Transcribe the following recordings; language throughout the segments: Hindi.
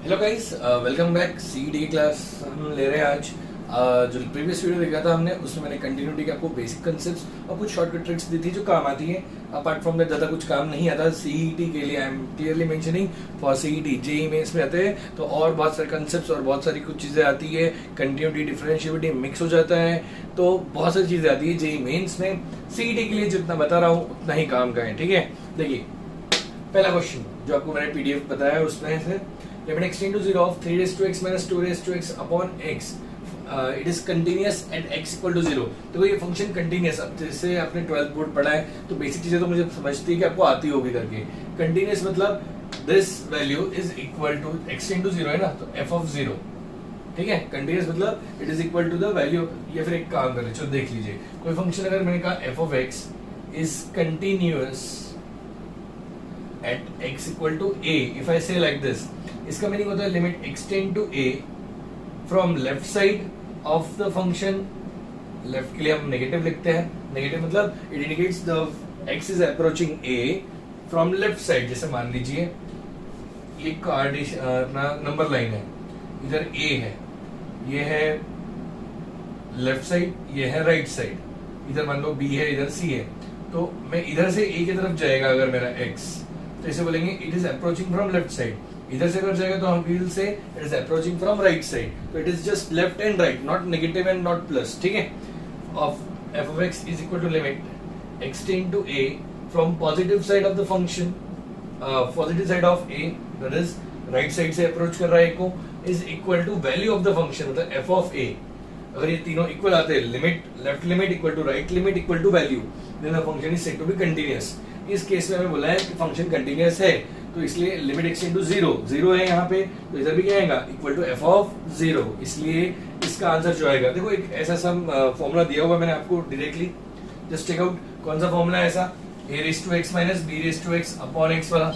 Hello guys, welcome back. CET class हम ले रहे हैं आज। जो प्रीवियस वीडियो देखा था हमने, उसमें मैंने कंटिन्यूटी के आपको बेसिक कंसेप्ट्स और कुछ शॉर्टकट ट्रिक्स दी थी जो काम आती हैं। अपार्ट फ्रॉम दैट ज़्यादा कुछ काम नहीं आता सीईटी के लिए। I am clearly mentioning for CET. JEE mains में आते हैं तो और बहुत सारे कंसेप्ट्स और बहुत सारी कुछ चीज़ें आती है। कंटिन्यूटी, डिफरेंशिएबिलिटी मिक्स हो जाता है, तो बहुत सारी चीज़ें आती है जेईई मेंस में। सीईटी के लिए जितना बता रहा हूँ उतना ही काम का है, ठीक है। देखिए, पहला क्वेश्चन जो आपको मैंने पीडीएफ बताया है उसमें से limit x tend to 0 of 3 raised to x minus 2 raised to x upon x it is continuous at x equal to 0। तो ये फंक्शन कंटिन्यूअस, अब जैसे आपने 12th बोर्ड पढ़ा है तो बेसिक चीजें तो मुझे समझती है कि आपको आती होगी करके। कंटिन्यूअस मतलब this value is equal to x tend to 0 है ना, तो f ऑफ 0, ठीक है। कंटिन्यूअस मतलब it is equal to the value. या फिर एक काम कर लीजिए, चलो देख लीजिए, कोई फंक्शन अगर मैंने कहा f of x is continuous at x equal to a, if I say like this, इसका मीनिंग होता है limit x tend to a from left side of the function. Left के लिए हम नेगेटिव लिखते हैं। नेगेटिव मतलब it indicates the x is approaching a from left side. जैसे मान लीजिए ये कार्टेशियन अपना नंबर लाइन है, इधर a है, ये है लेफ्ट साइड, ये है राइट साइड, इधर मान लो b है, इधर c है। तो मैं इधर से a की तरफ जाएगा अगर मेरा x, तो इसे बोलेंगे it is approaching from left side. इधर से अगर जाएगा तो हम will say it is approaching from right side. तो it is just left and right, not negative and not plus, ठीक है। Of f of x is equal to limit x tend to a from positive side of the function, positive side of a, that is right side से अप्रोच कर रहा है को, is equal to value of the function, मतलब f of a। अगर ये तीनों इक्वल आते हैं, limit left limit equal to right limit equal to value, then the function is said to be continuous. इस केस में हमें बोला है कि फंक्शन कंटीन्यूअस है, तो इसलिए लिमिट x टेंड टू 0 है यहाँ पे, तो इधर भी क्या आएगा इक्वल टू f ऑफ 0। इसलिए इसका आंसर जो आएगा, देखो एक ऐसा सम फॉर्मूला दिया हुआ मैंने आपको डायरेक्टली, जस्ट चेक आउट कौन सा फॉर्मूला है ऐसा, a raise to x minus b raise to x upon x वाला।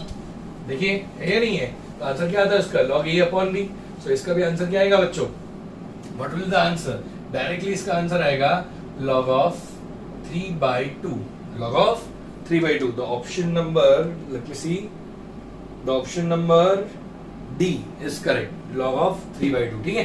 देखिए है या नहीं है, तो आंसर क्या आता है उसका, log a अपॉन b। सो इसका भी आंसर क्या आएगा बच्चों, what will the answer, directly इसका आंसर आएगा log of 3/2, log of 3/2। The option number, let me see, the option number D is correct, log of 3/2, ठीक है।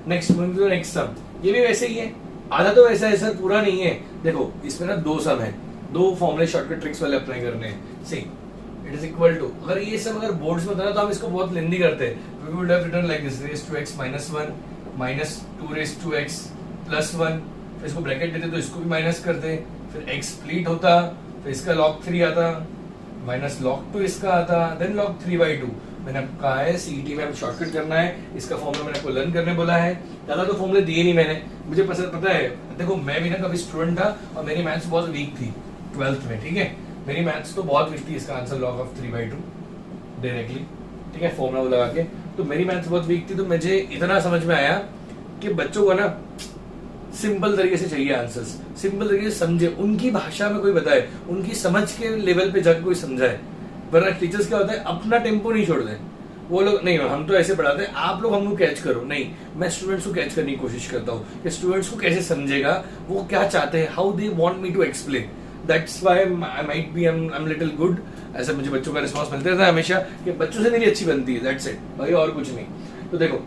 नेक्स्ट नेक्स्ट सम, ये भी वैसे ही है, आधा तो वैसा है सर, पूरा नहीं है। देखो इसमें ना दो सम है, दो फॉर्मूले शॉर्टकट ट्रिक्स वाले अप्लाई करने हैं। See it is equal to, अगर ये सब अगर बोर्ड्स में होता ना तो हम इसको बहुत लेंदी करते हैं। We would have written like this, raise to x minus 1 minus 2 raise to x plus 1, फिर इसको ब्रैकेट देते तो इसको भी माइनस करते, फिर x स्प्लिट होता, फिर इसका log 3 आता, माइनस log 2 इसका आता, देन log 3/2। मैंने कहा है सीईटी में शॉर्टकट करना है, इसका फॉर्मूला मैंने आपको लर्न करने बोला है। ज्यादा तो फॉर्मूले दिए नहीं मैंने, मुझे पता है। देखो मैं भी ना कभी स्टूडेंट था और मेरी मैथ्स बहुत वीक थी 12th में, ठीक है। मेरी मैथ्स तो बहुत वीक थी, इसका आंसर log ऑफ 3/2 डायरेक्टली, ठीक है, फॉर्मूला लगा के। तो मेरी मैथ्स बहुत वीक थी, तो मुझे इतना समझ में आया कि बच्चों को ना सिंपल तरीके से चाहिए आंसर्स, सिंपल तरीके से समझे, उनकी भाषा में कोई बताए, उनकी समझ के लेवल पे जाकर कोई समझाए। वरना टीचर्स क्या होता है, अपना टेम्पो नहीं छोड़ते, वो लोग नहीं हम तो ऐसे पढ़ाते हैं, आप लोग हमको कैच करो। नहीं, मैं स्टूडेंट्स को कैच करने की कोशिश करता हूँ कि स्टूडेंट्स को कैसे समझेगा, वो क्या चाहते हैं, how they want me to explain. That's why I might be I am little good. ऐसा मुझे बच्चों का रिस्पॉन्स मिलता था हमेशा कि बच्चों से मेरी अच्छी बनती है, दैट्स इट भाई, और कुछ नहीं। तो देखो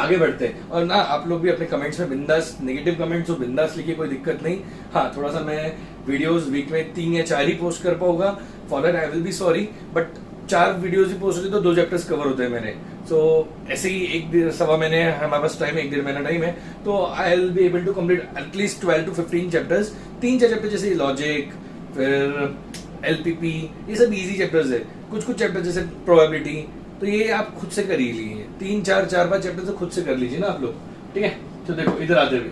आगे बढ़ते हैं, और ना आप लोग भी अपने कमेंट्स में बिंदास, नेगेटिव कमेंट्स हो बिंदास लिखिए, कोई दिक्कत नहीं। हाँ, थोड़ा सा मैं वीडियोस वीक में 3 या 4 ही पोस्ट कर पाऊंगा, for that I will B sorry, but 4 videos he post होती तो 2 चैप्टर्स कवर होते हैं मेरे। सो ऐसे ही एक सवा महीने हमारे पास टाइम है, 1-1.5 महीना टाइम है, तो I will be able to complete at least 12 to 15 chapters. 3-4 chapter जैसे लॉजिक, फिर एलपीपी, ये सब इजी चैप्टर्स है। कुछ चैप्टर जैसे प्रोबेबिलिटी, तो ये आप खुद से कर ही लीजिए, 3-4-5 चैप्टर तो खुद से कर लीजिए ना आप लोग, ठीक है। तो देखो इधर आते हुए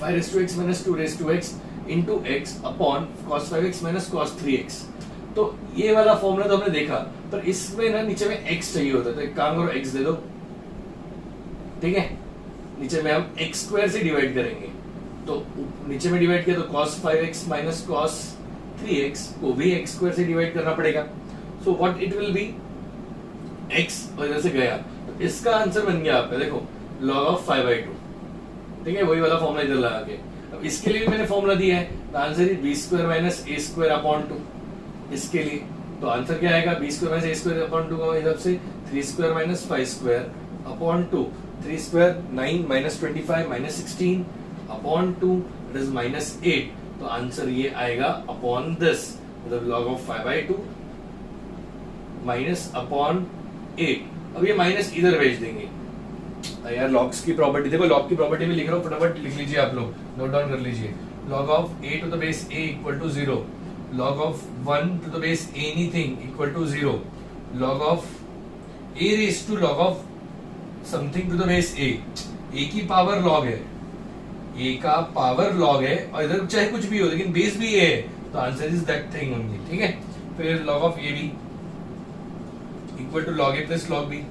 5 raised to x minus 2 raised to x into x upon cos 5x minus cos 3x। तो ये वाला फॉर्मूला तो हमने देखा, पर इसमें ना नीचे में x चाहिए होता है, तो एक काम करो x दे दो, ठीक है। नीचे में हम x स्क्वायर से डिवाइड करेंगे, तो नीचे में डिवाइड किया तो cos 5x minus cos 3x को भी x स्क्वायर से डिवाइड करना पड़ेगा। So what it will B, x और इधर से गया, तो इसका आंसर बन गया आपका, देखो log ऑफ 5/2, ठीक है। वही वाला फॉर्मूला इधर लगा के, अब इसके लिए भी मैंने फॉर्मूला दिया है, the answer is b² - a² upon 2। इसके लिए तो आंसर क्या आएगा, बी स्क्वायर माइनस ए स्क्वायर अपॉन 2 का हिसाब से 3 square minus 5 square upon 2, 3 square 9 minus 25 minus 16 upon 2 it is minus 8। तो आंसर ये आएगा अपॉन दिस, मतलब log ऑफ 5/2 माइनस अपॉन 8। अब ये माइनस इधर भेज देंगे यार, लॉग्स की प्रॉपर्टी देखो, लॉग की प्रॉपर्टी में लिख रहा हूँ, फटाफट लिख लीजिए आप लोग, नोट डाउन कर लीजिए। log of a to the base a equal to 0, log of 1 to the base anything equal to 0, log of a raise to log of something to the base a की पावर log है, a का पावर log है, और इधर चाहे कुछ भी हो लेकिन बेस भी a है, तो answer is that thing only, ठीक है। फिर log ऑफ a भी equal to log a plus log b,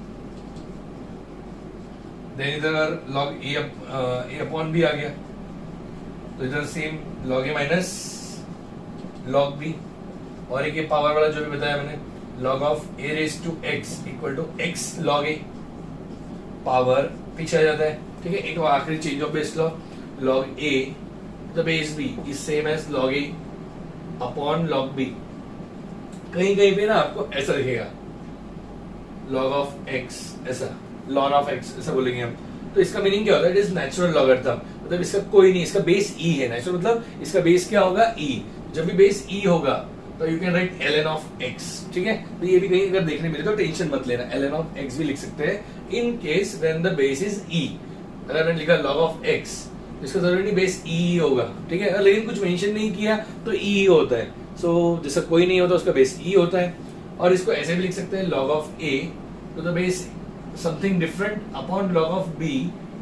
then इधर log a अपॉन b आ गया, तो इधर same log a minus log b, और एक ये पावर वाला जो भी बताया मैंने, log of a raise to x equal to x log a, power पीछे आ जाता है, ठीक है। एक आखिरी change of base law, log a the base b is same as log a upon log b। कहीं कहीं पे ना आपको ऐसा दिखेगा log ऑफ x, ऐसा ln ऑफ x ऐसा बोलेंगे हम, तो इसका मीनिंग क्या होता है, इट इज नेचुरल लॉगरिथम, मतलब इसका कोई नहीं, इसका बेस e है, नेचुरल मतलब इसका बेस क्या होगा, e। जब भी बेस e होगा तो you can write ln of x, ठीक है। तो ये भी कहीं अगर देखने मिले तो टेंशन मत लेना, ln ऑफ x भी लिख सकते हैं in case when the base is e। अगर मैंने लिखा log ऑफ x, इसका जरूरी नहीं बेस e होगा, ठीक है, लेकिन कुछ मेंशन नहीं किया तो e ही होता है, सो जिसका कोई नहीं होता उसका बेस e होता है। और इसको ऐसे भी लिख सकते हैं log of a to the base something different upon log of b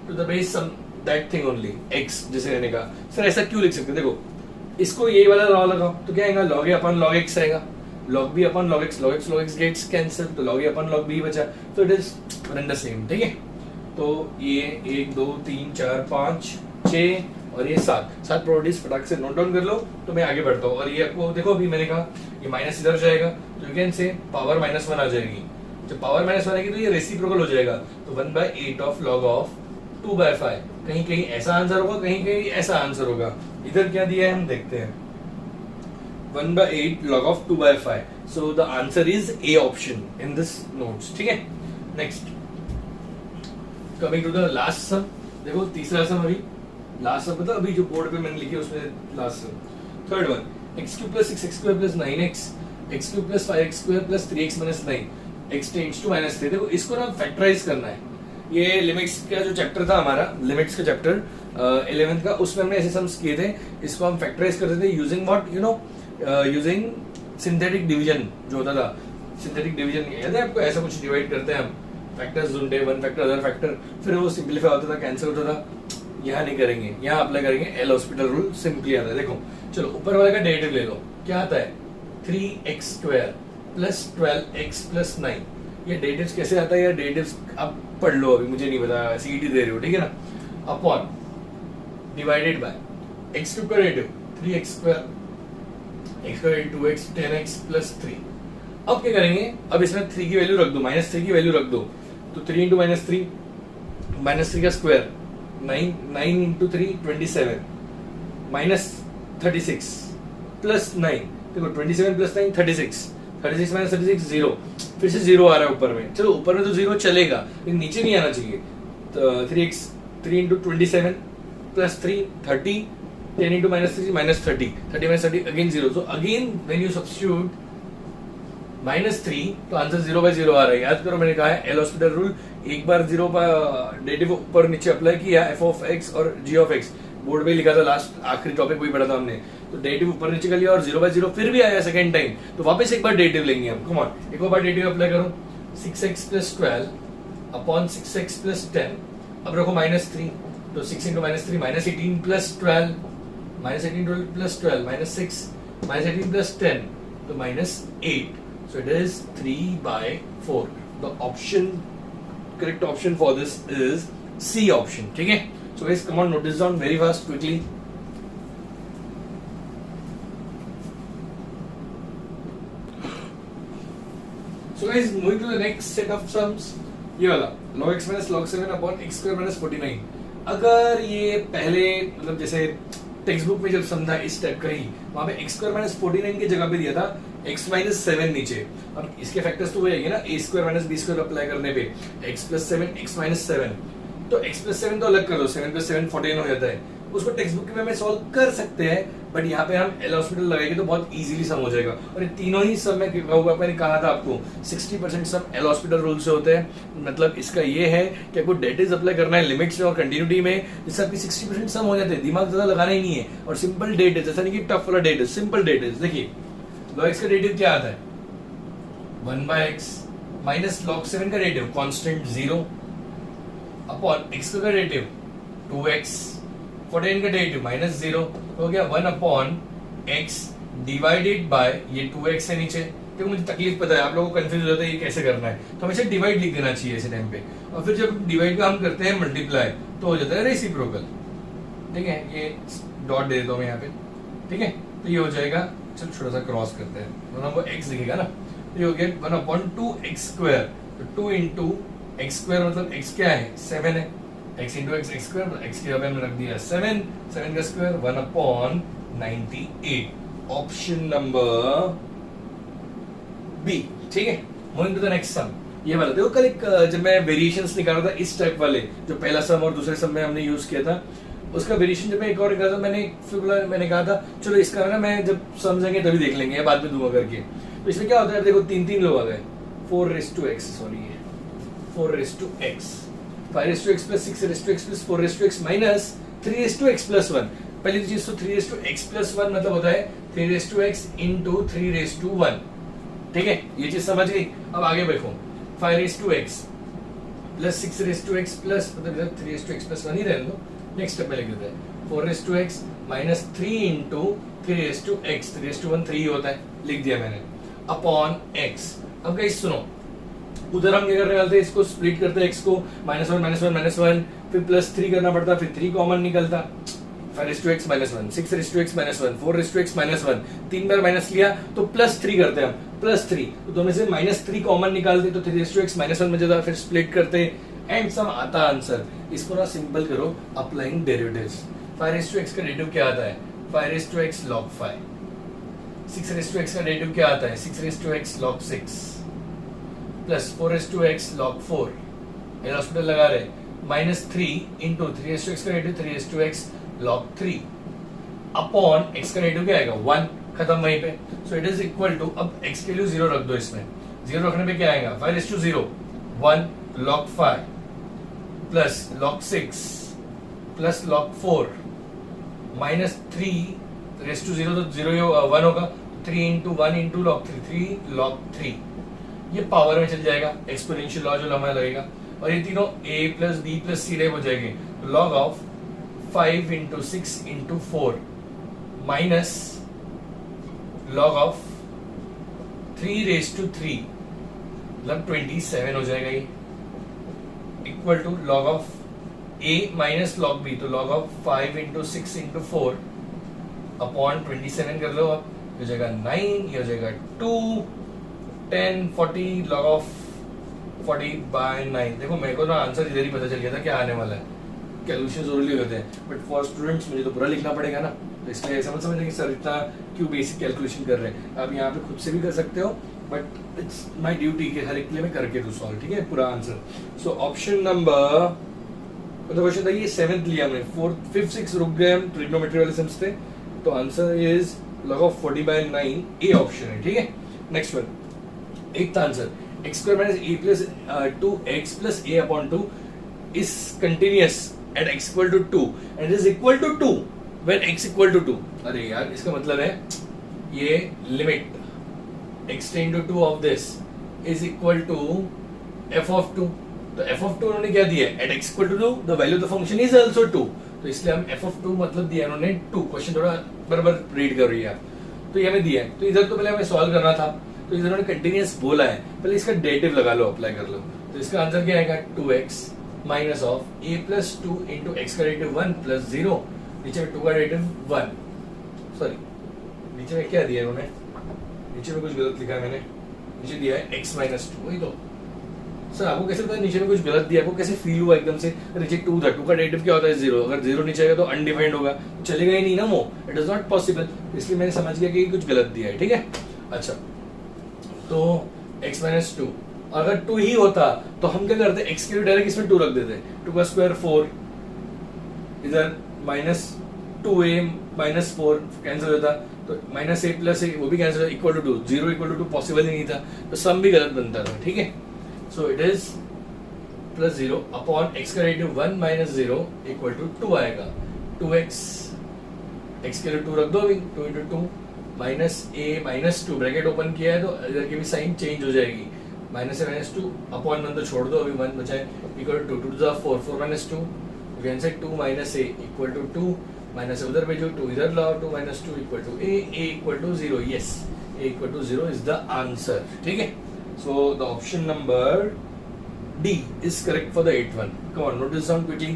to the base some that thing only x, जैसे मैंने कहा। सर ऐसा क्यों लिख सकते हैं, देखो इसको ये वाला लॉ लगाओ तो क्या आएगा, log a upon log x आएगा, log b upon log x, log x gets cancelled, तो log a upon log b बचा, तो it is one and the same, ठीक है। तो ये 1 2 3 4 5 6 और ये 7 प्रॉपर्टीज फटाक से नोट डाउन कर लो, तो मैं आगे बढ़ता हूँ। और ये आपको देखो, अभी मैंने कहा ये माइनस इधर जाएगा, तो यू कैन से पावर -1 आ जाएगी, जब पावर -1 आएगी तो ये रेसिप्रोकल हो जाएगा, तो 1/8 ऑफ log ऑफ 2/5। कहीं कहीं ऐसा आंसर होगा, कहीं कहीं ऐसा आंसर होगा। इधर क्या दिया है हम देखते हैं, 1/8 log of 2/5, so the answer is A option in this notes, ठीक है। Next coming to the last sum, देखो तीसरा सम, अभी लास्ट सम मतलब अभी जो बोर्ड पे मैंने लिखे उसमें last some, third one, x³ + 6x² + 9x, x³ + 5x² + 3x - 9, x tends to -3। देखो इसको ना फैक्टराइज करना है, ये लिमिट्स का जो चैप्टर था हमारा, लिमिट्स का चैप्टर 11th का, उसमें हमने ऐसे सम्स किए थे, इसको हम फैक्टराइज करते थे using what, you know, using synthetic division जो होता था, सिंथेटिक डिवीजन याद है आपको, ऐसा कुछ डिवाइड करते हैं हम, फैक्टर्स ढूंढे, वन फैक्टर अदर फैक्टर, फिर वो सिंपलीफाई होता था, कैंसिल होता था। यहाँ नहीं करेंगे, यहाँ अप्लाई करेंगे एल हॉस्पिटल रूल, सिंपली आता है। देखो चलो ऊपर वाले का डेरिवेटिव ले लो, क्या आता है 3x² + 12x + 9। ये डेरिवेटिव्स कैसे आता है यार, डेरिवेटिव्स आप पढ़ लो, अभी मुझे नहीं पता, सीईटी दे रहे हो, ठीक है ना। अपॉन डिवाइडेड बाय x³ का derivative 3x², x² 2x 10x + 3। अब क्या करेंगे, अब इसमें 3 की वैल्यू रख दो, -3 की वैल्यू रख दो, तो 3 × -3, -3 का स्क्वायर 9, 9 × 3 27, -36 + 9, देखो 27 + 9 36, 36 - 36 0, फिर से 0 आ रहा है ऊपर में, चलो ऊपर में तो 0 चलेगा लेकिन नीचे नहीं आना चाहिए। तो 3 × 27 + 3 30, 10 × -3 -30, 30 - 30 again 0, so again when you substitute -3 तो आंसर 0/0 आ रहा है। याद करो मैंने कहा है एल हॉस्पिटल रूल, एक बार 0 का डेरिवेटिव ऊपर नीचे अप्लाई किया, f(x) और g(x), बोर्ड पे लिखा था, लास्ट आखिरी टॉपिक वही पढ़ा था हमने, तो डेरिवेटिव ऊपर नीचे कर लिया और 0/0 फिर भी आया सेकंड टाइम, तो वापस एक बार डेरिवेटिव लेंगे हम, कम ऑन एक और बार डेरिवेटिव अप्लाई करो, 6x + 12 अपॉन 6x + 10, अब रखो -3, तो 6 × -3 -18 + 12, -18 + 12 -6, -18 + 10, तो -8, so it is 3/4। the option, correct option for this is C option, ठीक है। so guys come on, note this down very fast quickly। so guys moving to the next set of sums, ये वाला log x - log 7 upon x² - 49। अगर ये पहले मतलब जैसे टेक्स्ट बुक में जब समझा इस टाइप का ही, वहां पे x² - 49 की जगह पे दिया था x माइनस 7 नीचे। अब इसके फैक्टर्स तो वही है ना, a square minus B square apply करने पे x प्लस 7 x माइनस 7, तो x प्लस 7 तो अलग कर दो, 7 प्लस 7 14 हो जाता है, उसको टेक्स्ट बुक में सॉल्व कर सकते हैं, बट यहाँ पे हम एल हॉस्पिटल लगाएंगे तो बहुत इजीली सम हो जाएगा। और ये तीनों ही सम में मैंने कहा था आपको 60% सम एल हॉस्पिटल रूल से होते हैं। मतलब इसका ये है कि आपको डेटिज अप्लाई करना है लिमिट्स में और कंटिन्यूटी में, जिससे आपकी 60% सम हो जाते हैं, दिमाग ज्यादा लगाना ही नहीं है। और सिंपल डेटिज, जैसा नहीं कि टफ वाला डेटिज, सिंपल डेटिज। देखिए log x का डेटिव क्या आता है, 1/x माइनस log 7 का डेटिव कांस्टेंट 0 अपॉन x का डेटिव 2x, 14 का डेरिवेटिव माइनस 0 हो गया 1 अपॉन x डिवाइडेड बाय ये 2x है नीचे। देखो मुझे तकलीफ पता है, आप लोगों को कंफ्यूज हो जाता है ये कैसे करना है, तो हमेशा डिवाइड लिख देना चाहिए ऐसे टाइम पे, और फिर जब डिवाइड का हम करते हैं मल्टीप्लाई तो हो जाता है रेसिप्रोकल। ठीक है, ये डॉट दे देता हूं मैं यहाँ पे। ठीक है, तो ये हो जाएगा, चलो छोटा सा क्रॉस करते हैं, दोनों को x दिखेगा ना, तो ये हो गया 1 अपॉन 2x स्क्वायर, तो 2 इंटू x स्क्वायर मतलब x क्या है 7 है, x into x x square, x की जगह हमने रख दिया 7, 7 का square 1 upon 98, option number B. ठीक है, moving to the next sum. ये वाला देखो, कल एक जब मैं वेरिएशंस निकाल रहा था इस टाइप वाले, जो पहला सम और दूसरे सम में हमने यूज किया था, उसका वेरिएशन जब मैं एक और निकाला था, मैंने कहा था चलो इसका ना मैं जब समझेंगे तभी देख लेंगे, बाद में दूंगा करके। तो इसमें क्या होता है, देखो 3 लोग आ गए, 4x, sorry 4x, 5x plus 6x plus 4x minus 3x plus 1। पहली चीज तो 3x plus 1 मतलब होता है 3x into 3:1। ठीक है, ये चीज समझ गई। अब आगे देखो 5x plus 6x plus मतलब 3x plus 1 ही रहने दो, नेक्स्ट स्टेप में लिख देते हैं 4x minus 3 into 3x, 3:1 3 होता है, लिख दिया मैंने, अपॉन x। अब गाइस सुनो, उधर हम क्या करने वाले थे, इसको स्प्लिट करते हैं x को, -1, फिर +3 करना पड़ता, फिर 3 कॉमन निकलता, 5x -1, 6x -1, 4x -1, 3 बार माइनस लिया तो +3 करते हैं हम, +3, तो दोनों से -3 कॉमन निकालते तो 3x -1 में जाता, फिर स्प्लिट करते एंड सम आता आंसर। इसको ना सिंपल करो अप्लाइंग डेरिवेटिव्स। 5x का डेरिवेटिव क्या आता है, 5x log 5, 6x का डेरिवेटिव क्या आता है, 6x log 6 plus 4x log 4, L hospital लगा रहे, -3 इंटू 3x का derivative 3x log 3 upon x का डेरिवेटिव क्या आएगा 1, खत्म वहीं पे। So it is equal to, अब x के लिए 0 रख दो, इसमें 0 रखने पे क्या आएगा 5:0, 1 log 5 plus log 6 plus log 4 -3:0 तो 0 1 होगा, 3 इंटू 1 इंटू log 3, 3 log 3, ये पावर में चल जाएगा, एक्सपोनेंशियल लॉ जो हमें लगेगा, और ये तीनों a plus b plus c हो जाएंगे। log of 5 into 6 into 4 minus log of 3:3 मतलब 27 हो जाएगा ये, equal to log of a minus log b, तो log of 5 into 6 into 4 upon 27 कर लो, अब हो जाएगा 9, ये हो जाएगा 2, 10, 40 log ऑफ 40/9। देखो मेरे को ना आंसर इधर ही पता चल गया था क्या आने वाला है, कैलकुलेशन जरूरी होते हैं, बट फॉर स्टूडेंट्स मुझे तो पूरा लिखना पड़ेगा ना, तो इसलिए समझ कि सर इतना क्यों बेसिक कैलकुलेशन कर रहे हैं। आप यहाँ पे खुद से भी कर सकते हो, बट इट्स माय ड्यूटी कि हर एक के लिए मैं करके दूं सॉल्व। ठीक है, पूरा आंसर। सो ऑप्शन नंबर, मतलब क्वेश्चन था ये 7th लिया हमने, 4th 5th 6 रुक गए हम, ट्रिग्नोमेट्री वाले सम्स थे, तो answer is log of 40/9, A option है। ठीक है, next one, 8th answer, x² minus a plus 2x plus a upon 2 is continuous at x equal to 2 and it is equal to 2 when x equal to 2। अरे यार, इसका मतलब है ये limit x tend to 2 of this is equal to f of 2, तो f of 2 उन्होंने क्या दिया है, at x equal to 2 the value of the function is also 2, तो इसलिए हम f of 2 मतलब दिया उन्होंने 2। क्वेश्चन थोड़ा बराबर रीड कर रही है आप, तो ये हमें दिया है, तो इधर तो पहले हमें सॉल्व करना था, तो इधर उन्होंने कंटिन्यूअस बोला है, पहले इसका डेरिवेटिव लगा लो, अप्लाई कर लो, तो इसका आंसर क्या आएगा 2x minus of a plus 2 into x का डेरिवेटिव 1 प्लस 0, नीचे में 2 का डेरिवेटिव 1, सॉरी नीचे में क्या दिया है उन्होंने, नीचे में कुछ गलत लिखा है मैंने, नीचे दिया है x माइनस 2, वही तो सर आपको कैसे पता नीचे में कुछ गलत दिया, आपको कैसे फील हुआ एकदम से, नीचे 2 था, 2 का डेरिवेटिव क्या होता है 0, अगर 0 नीचे आएगा तो अनडिफाइंड होगा, तो चलेगा ही नहीं ना वो, इट इज नॉट पॉसिबल, इसलिए मैंने समझ गया कि कुछ गलत दिया है। ठीक है, अच्छा तो x माइनस टू, अगर 2 ही होता तो हम क्या करते, x के लिए डायरेक्ट इसमें 2 रख देते, 2 का स्क्वायर 4, इधर माइनस 2a माइनस 4 कैंसिल होता, तो माइनस a प्लस a वो भी कैंसिल होता, equal to 2, 0 equal to 2 possible ही नहीं था, तो सम भी गलत बनता था, ठीक है। सो it is plus 0 upon x का डेरिवेटिव 1 माइनस 0 इक्वल टू 2 आएगा, 2x, x के लिए 2 रख दो अभी, 2 into 2 minus a minus 2, bracket open किया है तो इधर की भी साइन चेंज हो जाएगी, माइनस a माइनस 2 अपॉन 1 तो छोड़ दो, अभी 1 बचा है, equal to 2 to 4, 4 minus 2, you can say 2 minus a equal to 2, minus उधर भेजो, 2 इधर लाओ, 2 minus 2 equal to a equal to 0, yes, a equal to 0 is the answer, ठीक है। So the option number D is correct for the 8th one. Come on, note this down quickly.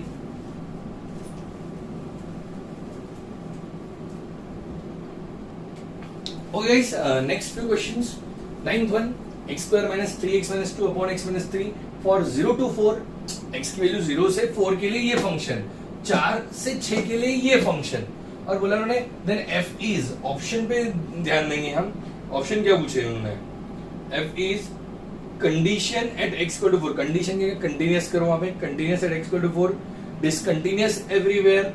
Okay guys, next few questions. 9th one, x square minus 3x minus 2 upon x minus 3 for 0 to 4, x की वैल्यू 0 से 4 के लिए ये फंक्शन, 4 से 6 के लिए ये फंक्शन, और बोला उन्होंने देन f is, ऑप्शन पे ध्यान देंगे हम, ऑप्शन क्या पूछे उन्होंने, f is condition at x equal to 4, condition क्या, कंटीन्यूअस करो वहां पे, continuous at x equal to 4, discontinuous everywhere,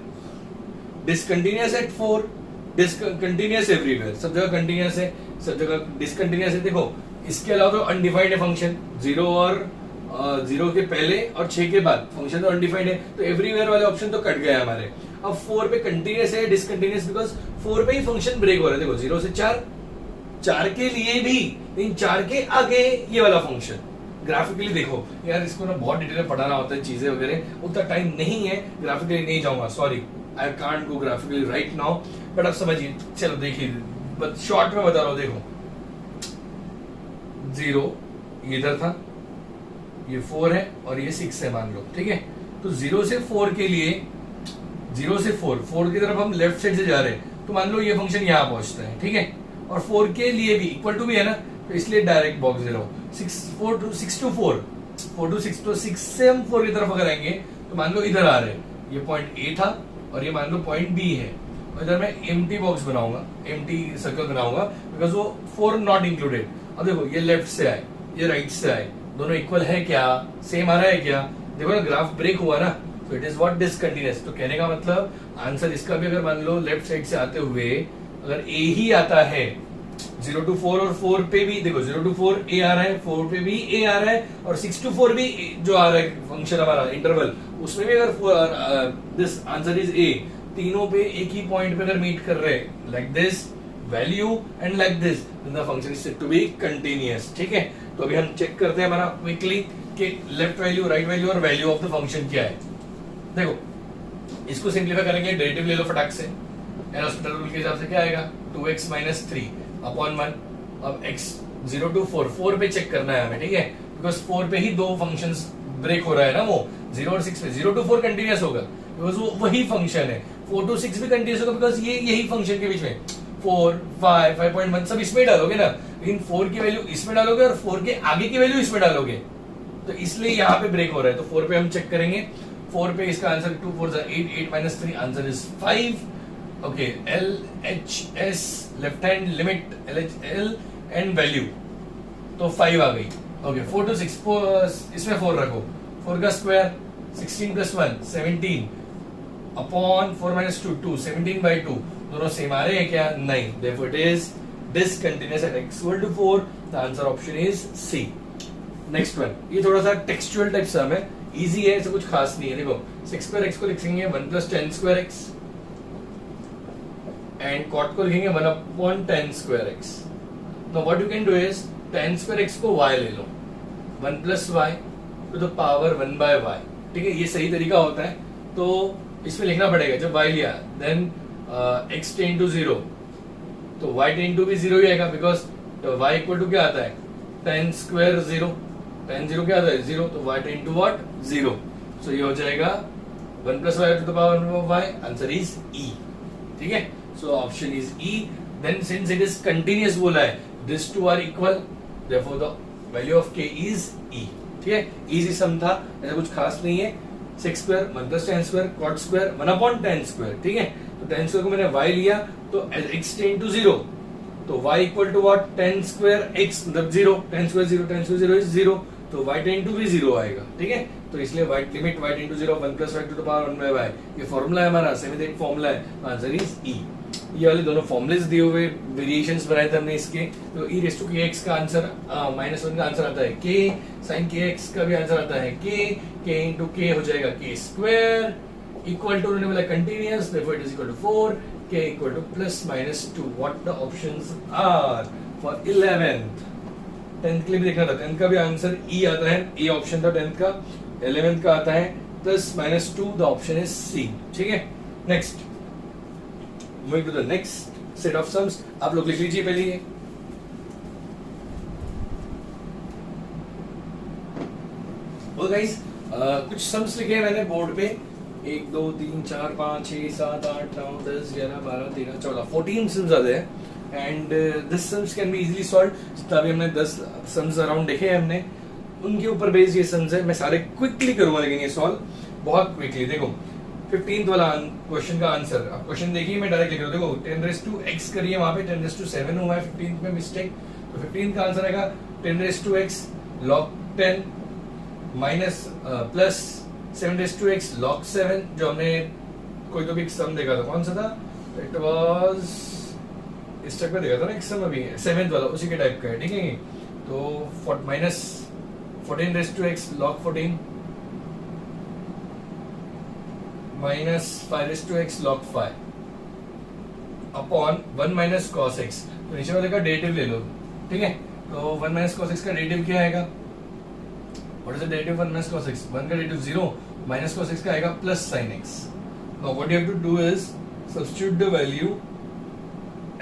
discontinuous at 4, discontinuous everywhere, सब जगह कंटीन्यूअस है, सब जगह डिसकंटीन्यूअस है। देखो इसके अलावा तो अनडिफाइंड है फंक्शन, 0 और 0 के पहले और 6 के बाद फंक्शन तो अनडिफाइंड है, तो एवरीवेयर वाले ऑप्शन तो कट गए हमारे। अब 4 पे कंटीन्यूअस है, डिसकंटीन्यूअस बिकॉज 4 पे ही फंक्शन ब्रेक हो रहा है, देखो 0 से 4, 4 के लिए भी, इन 4 के आगे ये वाला फंक्शन, ग्राफिकली देखो यार, इसको ना बहुत डिटेल में पढ़ाना होता है चीजें वगैरह, उतना टाइम नहीं है, ग्राफिकली नहीं जाऊंगा, sorry I can't go graphically right now, but आप समझिए, चलो देखिए शॉर्ट में बता रहा हूं, देखो 0 ये इधर था, ये 4 है और ये 6 है मान लो, ठीक है। तो 0 से 4 के लिए, 0 से 4 की तरफ हम लेफ्ट साइड से जा रहे हैं, तो मान लो ये फंक्शन यहाँ पहुंचता है, ठीक है, और 4 के लिए भी इक्वल टू भी है ना, तो इसलिए डायरेक्ट बॉक्स दे रहा हूं, 6 टू 4, 4 टू 6, तो 6 से हम 4 की तरफ अगर आएंगे तो मान लो इधर आ रहे हैं, ये पॉइंट A था और ये मान लो पॉइंट B है, और इधर मैं एम्प्टी बॉक्स बनाऊंगा, एम्प्टी सर्कल बनाऊंगा, बिकॉज वो 4 नॉट इंक्लूडेड। अब देखो ये लेफ्ट से आए, ये राइट से आए, दोनों इक्वल है क्या, सेम आ रहा है क्या, देखो ना ग्राफ ब्रेक हुआ ना, तो इट इज व्हाट डिसकंटीन्यूअस, तो कहने का मतलब आंसर इसका भी अगर मान लो लेफ्ट साइड से आते हुए अगर A ही आता है, 0 टू 4 और 4 पे भी देखो 0 टू 4 A आ रहा है, 4 पे भी A आ रहा है, और 6 टू 4 भी जो आ रहा है फंक्शन हमारा इंटरवल, उसमें भी अगर दिस आंसर इज A, तीनों पे एक ही पॉइंट पे अगर मीट कर रहे हैं, like this value and like this, then the function is said to be continuous, ठीक है। तो अभी हम चेक करते हैं हमारा क्विकली कि लेफ्ट वैल्यू, राइट वैल्यू और वैल्यू ऑफ द फंक्शन क्या है। देखो इसको सिंप्लीफाई करेंगे, डेरिवेटिव ले लो फटाक से, एल हॉस्पिटल रूल के हिसाब से क्या आएगा, 2x माइनस 3 अपॉन 1, अब x 0 टू 4 पे चेक करना है हमें, ठीक है, बिकॉज 4 पे ही दो फंक्शंस ब्रेक हो रहा है ना, वो 0 और 6 पे, 0 टू 4 कंटिन्यूअस होगा बिकॉज वो वही फंक्शन है, 4 टू 6 भी कंटिन्यूअस होगा बिकॉज ये यही फंक्शन के बीच में 4, 5, 5.1 सब इसमें डालोगे ना, लेकिन 4 की वैल्यू इसमें डालोगे और 4 के आगे की वैल्यू इसमें डालोगे, तो इसलिए यहाँ पे ब्रेक हो रहा है। तो 4 पे हम चेक करेंगे, 4 पे इसका answer 2 4 8, 8 minus 3 answer is 5। Okay, L H S left hand limit L and value तो 5 आ गई। ओके, 4 टू 6 इसमें 4 रखो, 4 का square 16 plus 1 17 upon 4 minus 2 2, 17 by 2 दोनों सेम आ रहे हैं क्या? नहीं, therefore it is discontinuous at x equal to 4. The answer option is C. Next one, ये थोड़ा सा टेक्सचुअल टाइप सम है, इजी है, ऐसा कुछ खास नहीं है। देखो sec स्क्वायर x को लिखेंगे 1 plus ten square x and cot को लिखेंगे 1 upon ten square x। Now what you can do is ten square x को y ले लो, 1 plus y to the power 1 by y, ठीक है, ये सही तरीका होता है। तो इसमें लिखना पड़ेगा जब y लिया देन x टेन टू 0 तो y टेन टू भी 0 ही आएगा बिकॉज y इक्वल टू क्या आता है, टेन स्क्वायर 0, टेन 0 क्या आता है 0, तो y tend to what 0, so ये हो जाएगा 1 plus y to the power 1 by y, answer is E, ठीक है। So option is E। Then since it is continuous बोला है, this two are equal, therefore the value of k is E, ठीक है। इजी सम था, ऐसा कुछ खास नहीं है। sec square 1 plus ten square cot square 1 upon ten square, ठीक है। तो टेन स्क्वायर को मैंने y लिया तो x टेन टू 0 तो y equal to what, tan square x मतलब 0, tan square 0, tan square 0 is 0, तो y टेंड टू भी 0 आएगा, ठीक है। तो इसलिए y limit y tend to 0 1 plus y to the power 1 by y, ये फॉर्मूला है हमारा, सेवेंथ फॉर्मूला है, आंसर इज e। ये वाले दोनों फॉर्मुलेस दिए हुए वेरिएशंस बनाए थे हमने इसके, तो e रेज़ टू kx का आंसर -1 का आंसर आता है k, sin kx का भी आंसर आता है k इनटू k हो जाएगा k स्क्वायर, इक्वल टू उन्होंने बोला continuous, therefore it is equal to 4, k equal to +-2। What the options are for 11th। 10th के लिए भी देखना था, 10th का भी आंसर e आता है, e ऑप्शन था 10th का। 11th का आता है +-2, द ऑप्शन इज c, ठीक है। Next, moving to the next set of sums, आप लोग लिख लीजिए पहले ये। और गाइस कुछ सम्स लिखे हैं मैंने बोर्ड पे, 1 2 3 4 5 6 7 8 9 10 11 12 13 14 14 सम्स आते हैं and this sums can be easily solve. जितना भी हमने 10 सम्स अराउंड देखे हैं हमने, उनके ऊपर बेस्ड ये सम्स है। मैं सारे क्विकली करूंगा लेकिन ये सॉल्व बहुत क्विकली। देखो 15th वाला क्वेश्चन का आंसर, आप क्वेश्चन देखिए, मैं डायरेक्ट लिख रहा हूं। देखो 10⁻⁷ करिए, वहां पे 10⁻⁷ हुआ है 15th में मिस्टेक, तो 15th का आंसर आएगा 10⁻⁷ log 10 माइनस प्लस 7⁻⁷ log 7, जो हमने कोई तो भी एक सम देखा था, कौन सा था, इट वाज इस टाइप का देखा था ना एक सम, अभी 7th वाला उसी के टाइप का है, ठीक है। तो minus 14⁻⁷ log 14 minus 5⁻⁷ log 5 upon 1 minus cos x। तो नीचे वाले का डेरिवेटिव ले लो, ठीक है। तो 1 माइनस cos x का डेरिवेटिव क्या आएगा, what is the derivative 1 minus cos x, 1 का डेरिवेटिव 0, माइनस cos x का आएगा plus sin x। Now what you have to do is substitute the value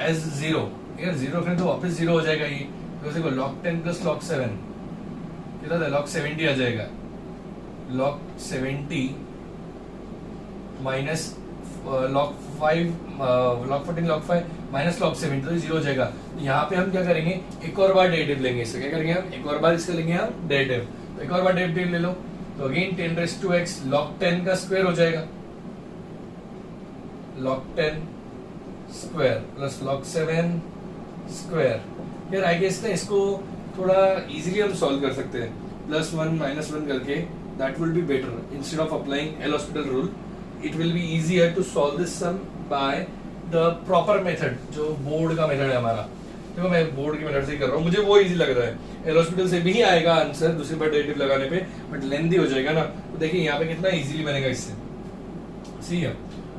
as 0, यार 0 रखने तो वापस 0 हो जाएगा ये। तो देखो log 10 प्लस log 7 कितना था, log 70 आ जाएगा, log 70 minus log 5 log 14 log 5 minus log 70, तो 0 हो जाएगा। यहाँ पे हम क्या करेंगे, एक और बार डेरिवेटिव लेंगे इसका, क्या करेंगे हम, एक और बार इसका लेंगे हम डेरिवेटिव। तो एक और बार डेरिवेटिव ले लो, तो अगेन 10⁻⁷ log 10 का स्क्वायर हो जाएगा, log 10 square plus log 7 square. यार आई गेस ना इसको थोड़ा इजीली हम सॉल्व कर सकते हैं, +1 -1 करके, that will be better instead of applying L hospital rule. It will be easier to solve this sum by the proper method, जो बोर्ड का मेथड है हमारा। देखो मैं बोर्ड की मेथड से ही कर रहा हूँ, मुझे वो इजी लग रहा है। एल हॉस्पिटल से भी आएगा आंसर दूसरी बार डेरिवेटिव लगाने पे, बट लेंथी हो जाएगा ना। तो देखिए यहाँ पे कितना इजीली बनेगा इससे। सी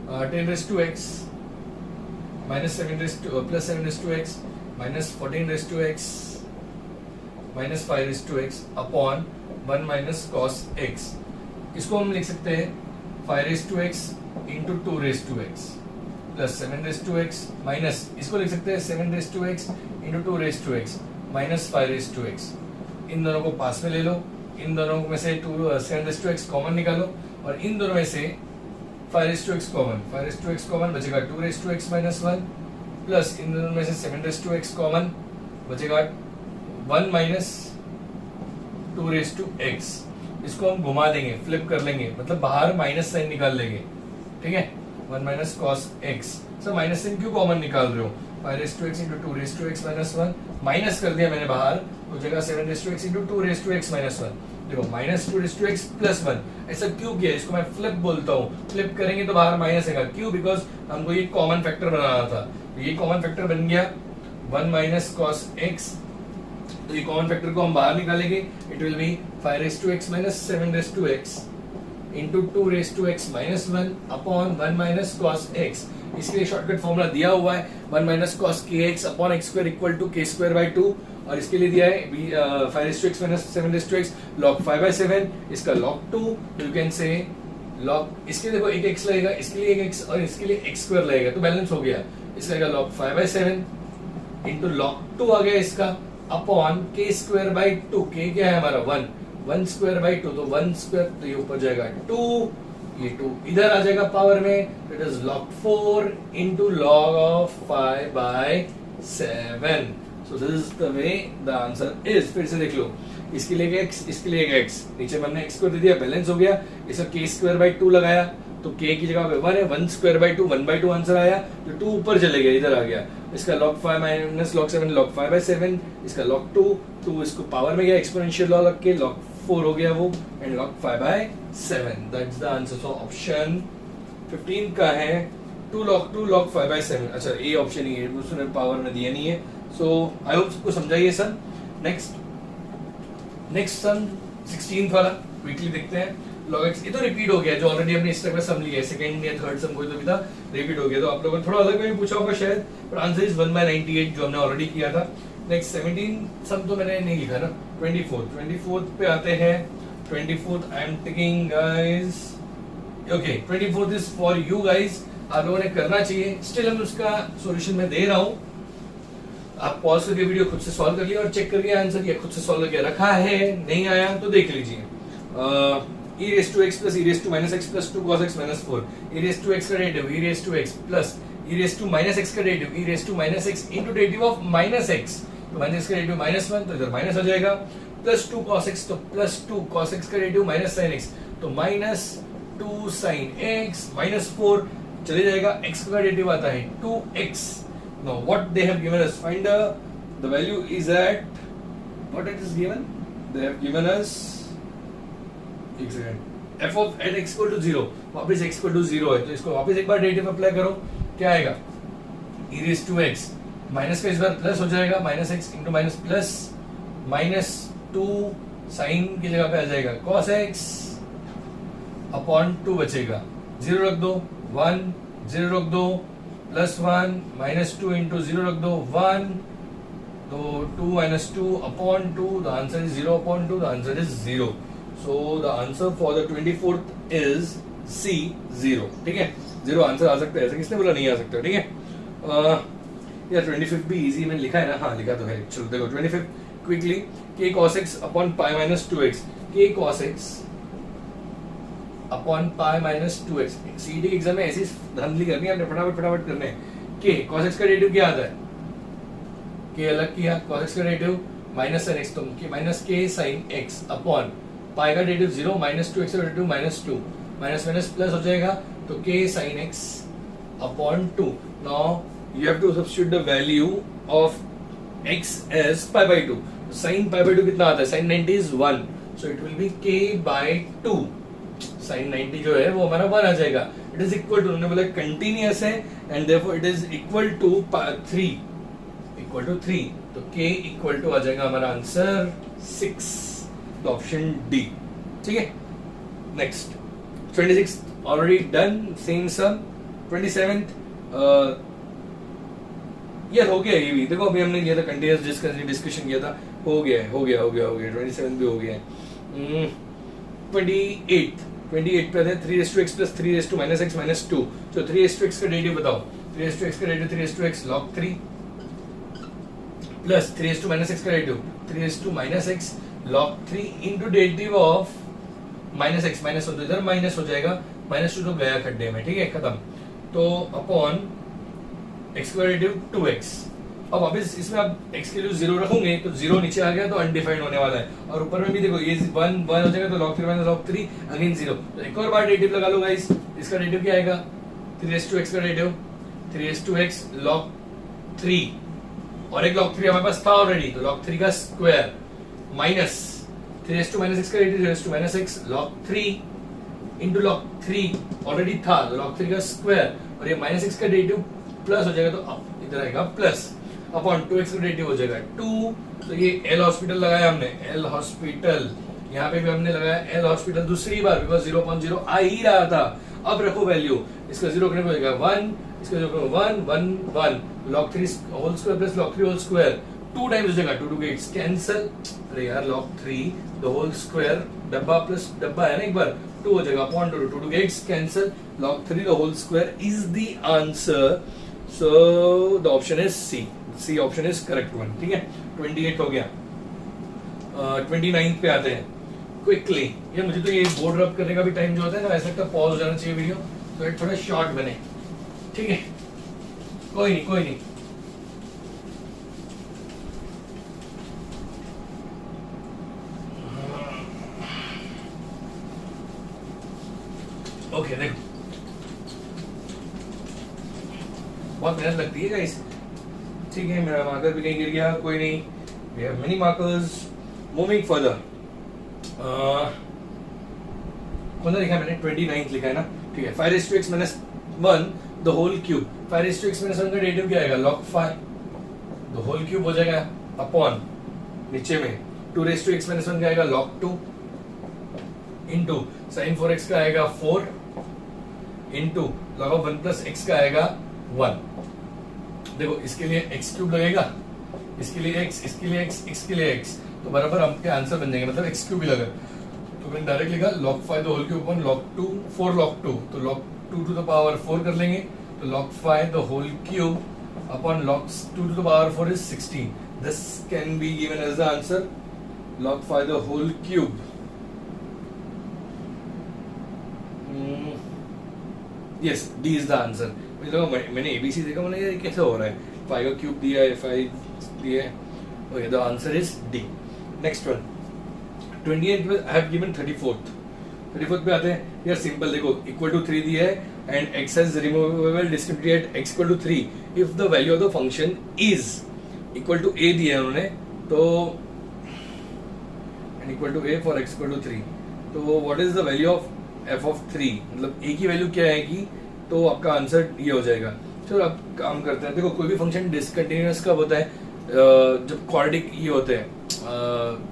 10⁻⁷ minus 7 plus 7⁻⁷ minus 14⁻⁷ minus 5⁻⁷ upon 1 minus cos x। इसको हम लिख सकते हैं 5⁻⁷ इंटू 2⁻⁷ प्लस 7⁻⁷ माइनस, इसको लिख सकते हैं 7⁻⁷ इंटू 2⁻⁷ माइनस 5⁻⁷। इन दोनों को पास में ले लो, इन दोनों में से 7⁻⁷ कॉमन निकालो, और इन दोनों में से 5⁻⁷ कॉमन, 5⁻⁷ कॉमन बचेगा 2⁻⁷ माइनस 1, प्लस इन दोनों में से 7⁻⁷ कॉमन बचेगा 1 माइनस 2⁻⁷। इसको हम घुमा देंगे, फ्लिप कर लेंगे, मतलब बाहर माइनस साइन निकाल लेंगे, ठीक है। 1 minus cos x, sir minus sine क्यों कॉमन निकाल रहे हो, 5⁻⁷ इंटू 2⁻⁷ माइनस 1, माइनस कर दिया मैंने बाहर, हो जाएगा 7⁻⁷ इंटू 2⁻⁷ माइनस 1। देखो माइनस 2⁻⁷ प्लस 1, ऐसा क्यों किया, इसको मैं फ्लिप बोलता हूँ। फ्लिप करेंगे तो बाहर माइनस आएगा, क्यों, बिकॉज हमको ये कॉमन फैक्टर बनाना था। तो ये कॉमन फैक्टर बन गया 1 माइनस cos x, तो ये कॉमन फैक्टर को हम बाहर निकालेंगे, it will B 5⁻⁷ minus 7⁻⁷ into 2⁻⁷ minus 1 upon 1 minus cos x। इसके लिए शॉर्टकट फॉर्मूला दिया हुआ है 1 minus cos kx upon x square equal to k square by 2, और इसके लिए दिया है 5⁻⁷ माइनस 7⁻⁷ log 5/7, इसका log 2, यू कैन से log, इसके देखो एक x लगेगा, इसके लिए एक x और इसके लिए x स्क्वायर लगेगा, तो बैलेंस हो गया। इसका लगेगा log 5/7 इंटू log 2 आ गया इसका, upon k square by 2, k क्या है हमारा 1 स्क्वायर बाय 2, तो 1 स्क्वायर, तो ये ऊपर जाएगा 2, ये 2 इधर आ जाएगा पावर में, it is log 4 into log of 5/7। So this is the way the answer is. फिर से देख लो, इसके लिए x, इसके लिए x, नीचे मैंने x को दे दिया, बैलेंस हो गया। इसका k स्क्वायर बाई 2 लगाया तो k की जगह पे 1 है, 1 स्क्वायर बाई 2, 1/2 आंसर आया, जो 2 ऊपर चले गया, इधर आ गया। इसका log 5 माइनस log 7, log 5/7, इसका log 2 इसको पावर में गया, एक्सपोनेंशियल लॉ लग के log 4 हो गया वो, and log 5/7, that's the answer. So option 15 का है 2 log 5/7। अच्छा, ए ऑप्शन ही है, उसने पावर में दिया नहीं है। सो आई होप सबको समझाइए सन। नेक्स्ट सन 16th वाला क्विकली देखते हैं। log x, ये तो रिपीट हो गया, जो ऑलरेडी हमने इस तरह का सम लिया है, सेकंड या थर्ड सम कोई तो भी था, रिपीट हो गया। तो आप लोगों ने थोड़ा अलग में पूछा होगा शायद, पर आंसर इज 1/98 जो हमने ऑलरेडी किया था। नेक्स्ट 17 सम तो मैंने नहीं लिखा ना। 24th पे आते हैं। 24th I am taking guys, okay 24th is for you guys, आप लोगों ने करना चाहिए। स्टिल हम उसका सॉल्यूशन मैं दे रहा हूँ, आप पॉज करके वीडियो खुद से सॉल्व कर लिया और चेक करिए आंसर, या खुद से सॉल्व करके रखा है, नहीं आया तो देख लीजिए। e raised to x plus e raised to minus x plus 2 cos x minus 4, e raised to x का derivative e raised to x plus e raised to minus x का derivative e raised to minus x into derivative of minus x, तो minus x का डेरिवेटिव -1 तो इधर माइनस हो जाएगा, plus 2 cos x तो plus 2 cos x का डेरिवेटिव minus sin x तो minus 2 sin x minus 4 चले जाएगा, x का डेरिवेटिव आता है 2x। now what they have given us, find the value is at what it is given, they have given us एक second, f of at x equal to 0, वापस x equal to 0 है, तो इसको वापस एक बार डेरिवेटिव अप्लाई करो, क्या आएगा e raised to x, minus का इस बार प्लस हो जाएगा, minus x into minus plus minus 2 sign की जगह पे आ जाएगा cos x अपॉन 2 बचेगा, 0 रख दो 1, 0 रख दो प्लस 1 माइनस 2 इंटू 0 रख दो 1, तो 2 minus 2 upon 2, the answer is 0 upon 2, the answer is 0. So the answer for the 24th is C, 0. ठीक है, 0 आंसर आ सकता है, ऐसा किसने बोला नहीं आ सकता, ठीक है। यार 25th भी इजी मैंने लिखा है ना, हाँ लिखा तो है। चलो देखो 25th quickly, k cos x upon pi minus 2x, k cos x upon pi minus 2x, CD exam में ऐसी धांधली करनी है आपने, फटाफट करने हैं। k cos x का डेरिवेटिव क्या आता है, k अलग किया, cos x का डेरिवेटिव माइनस sin x, तो minus k sin x upon pi का डेरिवेटिव 0, माइनस 2x का डेरिवेटिव -2, माइनस माइनस प्लस हो जाएगा, तो k sin x upon 2। Now you have to substitute the value of x as π/2, sin π/2 कितना आता है, sin 90 is 1, so it will be k/2, sin 90 जो है वो हमारा 1 आ जाएगा। इट इज इक्वल टू, उन्होंने बोला कंटिन्यूअस है and therefore it is equal to 3, तो k इक्वल टू आ जाएगा हमारा आंसर 6, तो ऑप्शन डी, ठीक है। Next 26th already done, same sum. 27th यार हो गया ये भी, देखो अभी हमने किया था कंटीन्यूअस डिस्कशन किया था, हो गया 27th भी हो गया है। 28 पे है 3 raised to x plus 3 raised to minus x minus 2, तो 3 raised to x का डेरिवेटिव बताओ, 3 raised to x का derivative 3 raised to x log 3 plus 3 raised to minus x का derivative 3 raised to minus x log 3 into derivative of minus x, minus हो तो इधर माइनस हो जाएगा, -2 तो गया खड्डे में, ठीक है खत्म, तो अपॉन x का डेरिवेटिव 2x। अब वापस इसमें आप x के लिए 0 रखोगे तो 0 नीचे आ गया तो अनडिफाइंड होने वाला है, और ऊपर में भी देखो ये 1 हो जाएगा तो log 3 minus log 3 अगेन 0, तो एक और बार डेरिवेटिव लगा लो गाइस, इसका डेरिवेटिव क्या आएगा 3 raised to x का derivative 3 raised to x log 3, और एक log 3 हमारे पास था ऑलरेडी, तो log 3 का square minus 3 raised to minus x का derivative 3 raised to minus x log 3 into log 3 already था, तो log 3 का स्क्वायर, और ये माइनस x का डेरिवेटिव प्लस हो जाएगा, तो अब इधर आएगा प्लस अपॉन 2x का डेरिवेटिव हो जाएगा 2, तो ये एल हॉस्पिटल लगाया हमने, एल हॉस्पिटल, यहाँ पे भी हमने लगाया एल हॉस्पिटल दूसरी बार, बिकॉज 0.0 आ ही रहा था। अब रखो वैल्यू, इसका 0 करने पे हो जाएगा 1, इसका 0 1 1 1 log 3 whole square plus log 3 whole square 2 times हो जाएगा, 2 2 गेट्स कैंसिल, अरे यार log 3 द होल स्क्वायर डब्बा प्लस डब्बा है ना एक बार, 2 हो जाएगा upon 2 2 gets cancel, log 3 the whole square is the answer, so the option is C option is correct one, ठीक है। 28 हो गया। 29 पे आते हैं क्विकली, ये मुझे तो ये बोर्ड रब करने का भी टाइम जो होता है ना, ऐसा लगता है पॉज हो जाना चाहिए वीडियो, तो ये थोड़ा शॉर्ट बने, ठीक है, कोई नहीं। ओके देखो बहुत मेहनत लगती है गाइस, ठीक है। मेरा मार्कर भी कहीं गिर गया, कोई नहीं, we have many markers. Moving further, कौन सा लिखा है मैंने, 29 लिखा है ना, ठीक है। 5 raised to x minus 1 the whole cube, 5 raised to x minus 1 का डेरिवेटिव क्या आएगा, log 5 the whole cube हो जाएगा अपॉन नीचे में 2 raised to x minus 1 का आएगा log 2 इनटू sin 4x का आएगा 4 into log of 1 plus x का आएगा 1। देखो इसके लिए x क्यूब लगेगा, इसके लिए x, इसके लिए x, x के लिए x, तो बराबर आपके आंसर बन जाएंगे, मतलब x क्यूब ही लगा। तो मैंने डायरेक्ट लिखा log 5 the whole cube upon log 2 4 log 2, तो log 2 to the power 4 कर लेंगे, तो log 5 the whole cube upon log 2 to the power 4 is 16. This can be given as the answer, log 5 the whole cube. Yes, D is the answer. मैंने ABC देखा, मैंने ये कैसे हो रहा है, 5 का क्यूब दिया है, 5 दिया है, okay, the answer is D. Next one, 28 में I have given 34th पे आते हैं यार, सिंपल देखो, इक्वल टू 3 दिया है and x has removable discontinuity at x equal to 3 if the value of the function is equal to a दिया है उन्होंने, तो and equal to a for x equal to 3, तो what is the value of f of 3, मतलब a की वैल्यू क्या आएगी, तो आपका आंसर ये हो जाएगा। चलो अब काम करते हैं। देखो कोई भी फंक्शन डिसकंटिन्यूअस कब होता है, जब क्वाड्रेटिक ये होते हैं,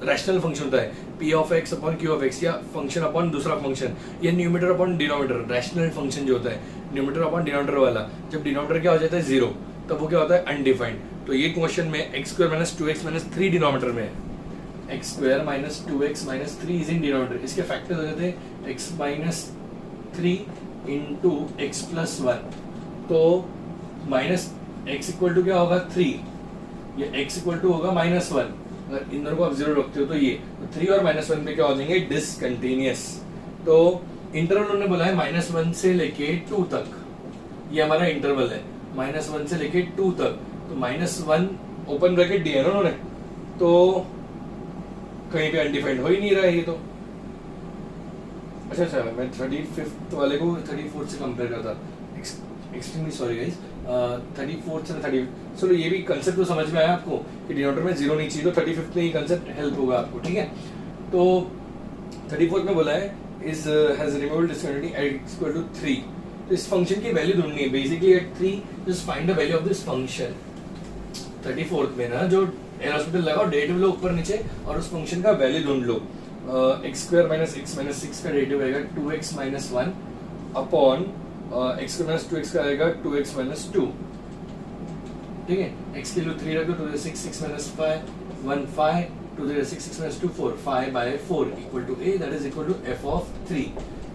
रैशनल फंक्शन होता है, p of x upon q of x, या फंक्शन अपॉन दूसरा फंक्शन, या numerator upon denominator, rational function जो होता है न्यूमरेटर अपॉन डिनोमिनेटर वाला, जब डिनोमिनेटर क्या हो जाता है 0, तब वो क्या होता है अनडिफाइंड। तो ये क्वेश्चन में x square minus 2x minus 3 denominator में है, x square minus 2x minus 3 is in denominator, इसके फैक्टर्स हो जाते हैं x minus 3 into x plus 1, तो माइनस x इक्वल टू क्या होगा 3, ये x इक्वल टू होगा माइनस 1, अगर इन दोनों को आप 0 रखते हो तो ये, तो 3 और माइनस 1 पे क्या हो जाएंगे डिसकंटिन्यूअस। तो इंटरवल उन्होंने बोला है माइनस 1 से लेके 2 तक, ये हमारा इंटरवल है माइनस 1 से लेके 2 तक, तो माइनस 1 ओपन ब्रैकेट दिया है ना उन्होंने, तो कहीं पे अनडिफाइंड हो ही नहीं रहा है ये तो। अच्छा मैं 35th वाले को 34th से कंपेयर करता, एक्सट्रीमली सॉरी गाइस, 34th से 30, चलो ये भी कंसेप्ट तो समझ में आया आपको कि डिनोमिनेटर में 0 नहीं चाहिए, तो 35th में ये कंसेप्ट हेल्प होगा आपको, ठीक है। तो 34th में बोला है is has removed discontinuity at x equal to 3, तो इस फंक्शन की वैल्यू ढूंढनी है basically at 3, just find the value of this function. 34th में ना जो एरोस्पिटल लगाओ, डेरिवेटिव लो ऊपर नीचे और उस फंक्शन का वैल्यू ढूंढ लो। x square minus x minus 6 का डेरिवेटिव आएगा 2x minus 1 upon x square minus 2x का आएगा 2x माइनस 2, ठीक है। x के लिए 3 रख दो, 2 6 6 minus 5 1 5 2 6 6 minus 2 4 5 by 4 equal to a, that is equal to f of 3,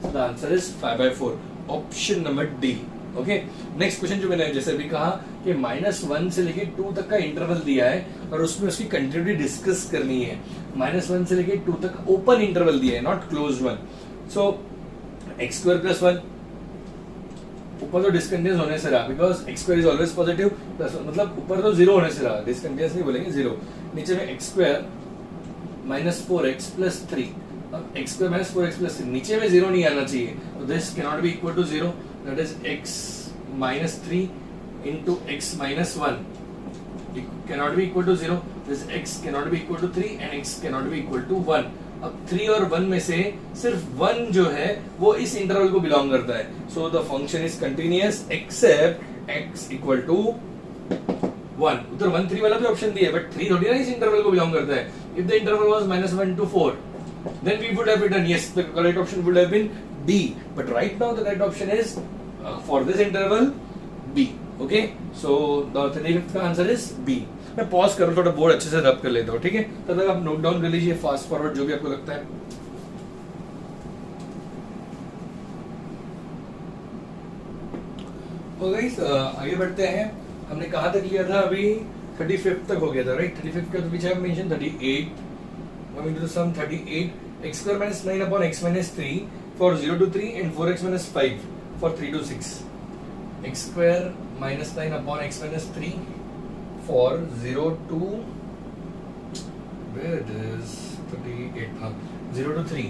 so the answer is 5 by 4, option number D. Okay, next question जो मैंने जैसे भी कहा कि -1 से लेके 2 तक का इंटरवल दिया है और उसमें उसकी कंटिन्यूटी डिस्कस करनी है। -1 से लेके 2 तक ओपन इंटरवल दिया है, not closed one. So x square plus 1 ऊपर तो डिसकंटिन्यूअस होने से रहा, because x square is always positive, मतलब ऊपर तो 0 होने से रहा, डिसकंटिन्यूअस नहीं बोलेंगे 0। नीचे में x square minus 4x plus 3, अब x square minus 4x plus 3, नीचे में 0 नहीं आना चाहिए, तो this can not be equal to 0, that is x minus 3 into x minus 1, it cannot be equal to 0, this x cannot be equal to 3 and x cannot be equal to 1। अब 3 और 1 में से सिर्फ 1 जो है वो इस इंटरवल को बिलोंग करता है, so the function is continuous except x equal to 1। उधर 1 3 वाला भी ऑप्शन दिया है, बट 3 थोड़ी ना इस इंटरवल को बिलोंग करता है। if the interval was -1 to 4 then we would have written yes, the correct option would have been D, but right now the correct option is for this interval B। okay, so the 35th का आंसर is B। मैं पॉज करूँ, थोड़ा बोर्ड अच्छे से रब कर लेता हूँ, ठीक है, तब तक आप नोट डाउन कर लीजिए फास्ट फॉरवर्ड जो भी आपको लगता है। तो गाइस आगे बढ़ते हैं, हमने कहाँ तक लिया था अभी, 35th तक हो गया था, राइट। 35th का तो पीछे आप mention 38, coming to the sum 38 x square minus 9 upon x minus 3 for 0 to 3 and 4x minus 5 for 3 to 6, x square minus 9 upon x minus 3 for 0 to, where it is 38, 0 to 3,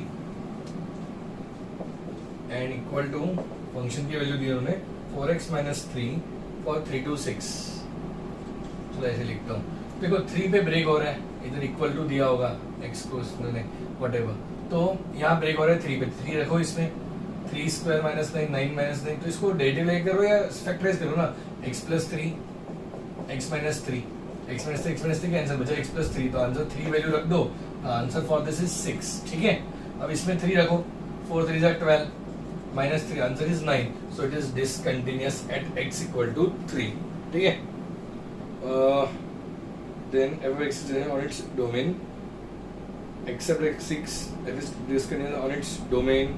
and equal to function की वैल्यू दी उन्होंने 4x माइनस 3 फॉर 3 to 6। चलो ऐसे लिखता हूँ, देखो 3 पे ब्रेक हो रहा है, इधर इक्वल टू दिया होगा x को उसने व्हाटएवर, तो यहाँ ब्रेक हो रहा है 3 पे, 3 रखो इसमें, 3 स्क्वायर माइनस 9 9 माइनस 9, तो इसको डेरिवेटिव लेके करो या फैक्टराइज करो ना, x plus 3 x minus 3 x minus 3 का आंसर बचा x प्लस 3, तो आंसर 3 वैल्यू रख दो, आंसर फॉर दिस इज 6। ठीक है, अब इसमें 3 रखो, 4 3 जा 12 minus 3, answer is 9, so it is discontinuous at x equal to 3। ठीक है, then f(x) is on its domain except x6, f is discontinuous on its domain।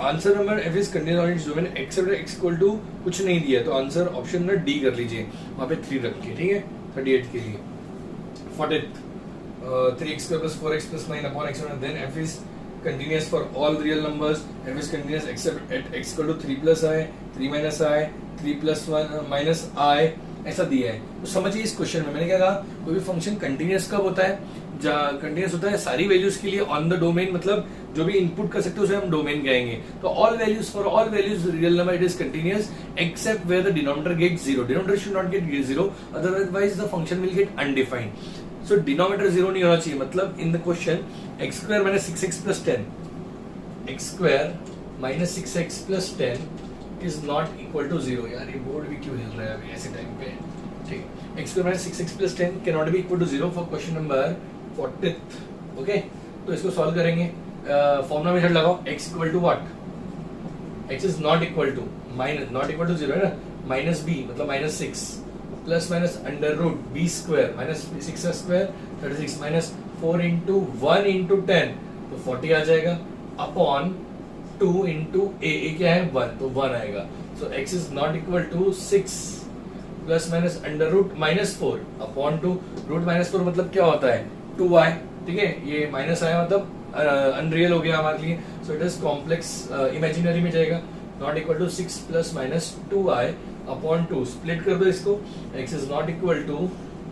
Answer number f is continuous on its domain except x equal to कुछ नहीं दिया, तो आंसर ऑप्शन में डी कर लीजिए, वहाँ पे 3 रख के। ठीक है, 38 के लिए 40th 3x square plus 4x plus 9 upon x, then f is continuous for all real numbers, f is continuous except at x equal to 3 plus i, 3 minus i, 3 plus 1 minus i, ऐसा दिया है। तो समझिए इस क्वेश्चन में मैंने क्या कहा, कोई भी फंक्शन कंटिन्यूअस कब होता है, कंटिन्यूअस होता है सारी वैल्यूज के लिए ऑन द डोमेन, मतलब जो भी इनपुट कर सकते हैं उसे हम डोमेन कहेंगे। तो all values, for all values real number it is continuous except where the denominator gets 0, denominator should not get 0, otherwise the function will get undefined. So denominator 0 नहीं होना चाहिए, मतलब in the question x square minus 6x plus 10, x square minus 6x plus 10 is not equal to 0। यार ये बोर्ड भी क्यों हिल रहा है अभी ऐसे टाइम पे, ठीक है। x square minus 6x plus 10 can not be equal to 0 for question number 40th। Okay, तो इसको सॉल्व करेंगे, फॉर्मूला मेथड लगाओ, x equal to what, x is not equal to minus, not equal to 0 है ना, माइनस b मतलब minus 6 plus minus under root b square minus 6 square 36 minus 4 into 1 into 10 तो 40 आ जाएगा, अपॉन 2 इंटू a क्या है 1, तो 1 आएगा। So x is not equal to 6 plus minus under root minus 4 upon 2, root minus 4 मतलब क्या होता है 2y। ठीक है, ये माइनस आया मतलब अनरियल हो गया हमारे लिए, so it is complex imaginary में जाएगा, not equal to 6 plus minus 2i upon 2, split कर दो इसको, x is not equal to